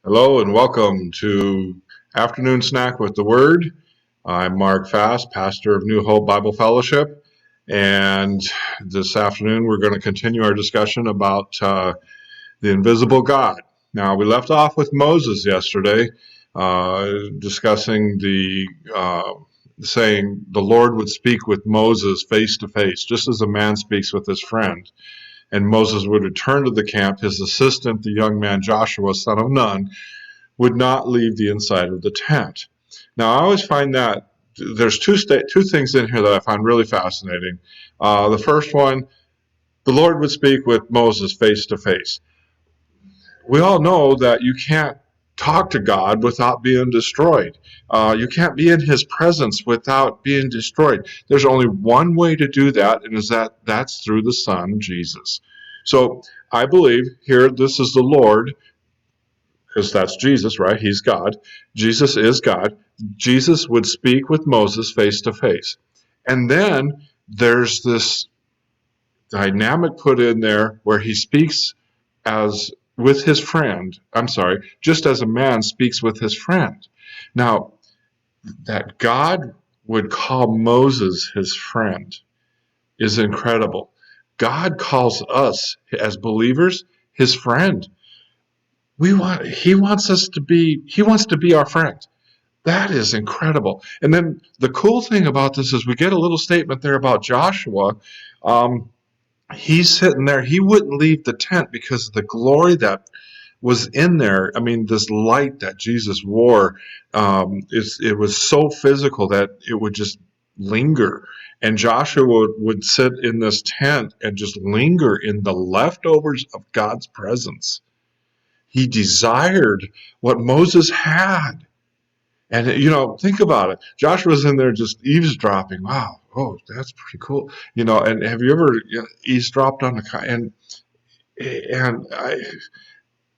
Hello and welcome to Afternoon Snack with the Word. I'm Mark Fass, pastor of New Hope Bible Fellowship, and this afternoon we're going to continue our discussion about the invisible God. Now, we left off with Moses yesterday, discussing saying the Lord would speak with Moses face to face, just as a man speaks with his friend. And Moses would return to the camp. His assistant, the young man Joshua, son of Nun, would not leave the inside of the tent. Now, I always find that there's two things in here that I find really fascinating. The first one, the Lord would speak with Moses face to face. We all know that you can't talk to God without being destroyed. You can't be in His presence without being destroyed. There's only one way to do that, and that's through the Son, Jesus. So I believe here this is the Lord, because that's Jesus, right? He's God. Jesus is God. Jesus would speak with Moses face to face. And then there's this dynamic put in there where he speaks as with his friend. I'm sorry, just as a man speaks with his friend. Now, that God would call Moses his friend is incredible. God calls us as believers his friend. He wants to be our friend. That is incredible. And then the cool thing about this is we get a little statement there about Joshua. Um, he's sitting there. He wouldn't leave the tent because of the glory that was in there. I mean, this light that Jesus wore, it was so physical that it would just linger. And Joshua would sit in this tent and just linger in the leftovers of God's presence. He desired what Moses had. And, think about it. Joshua's in there just eavesdropping. Wow. Oh, that's pretty cool. And have you ever eavesdropped on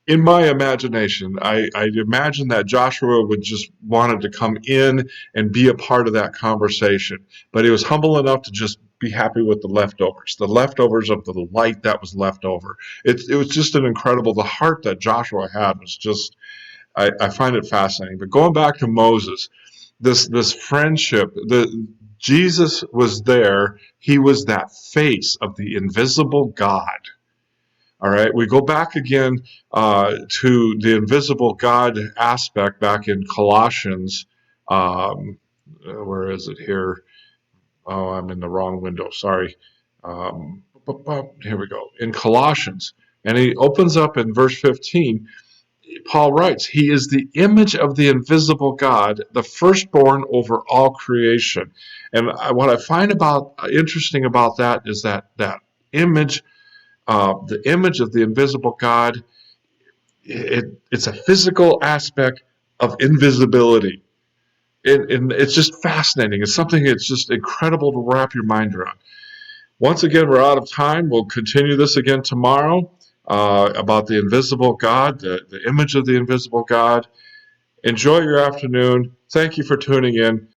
in my imagination, I'd imagine that Joshua would just wanted to come in and be a part of that conversation. But he was humble enough to just be happy with the leftovers of the light that was left over. It was just the heart that Joshua had was just, I find it fascinating. But going back to Moses, this friendship, Jesus was there. He was that face of the invisible God. All right, we go back again to the invisible God aspect back in Colossians. Where is it here? Oh, I'm in the wrong window. Sorry. Here we go. In Colossians. And he opens up in verse 15. Paul writes, He is the image of the invisible God, the firstborn over all creation. And what I find interesting about that is that image, the image of the invisible God, it's a physical aspect of invisibility. It's just fascinating. It's something that's just incredible to wrap your mind around. Once again, we're out of time. We'll continue this again tomorrow about the invisible God, the image of the invisible God. Enjoy your afternoon. Thank you for tuning in.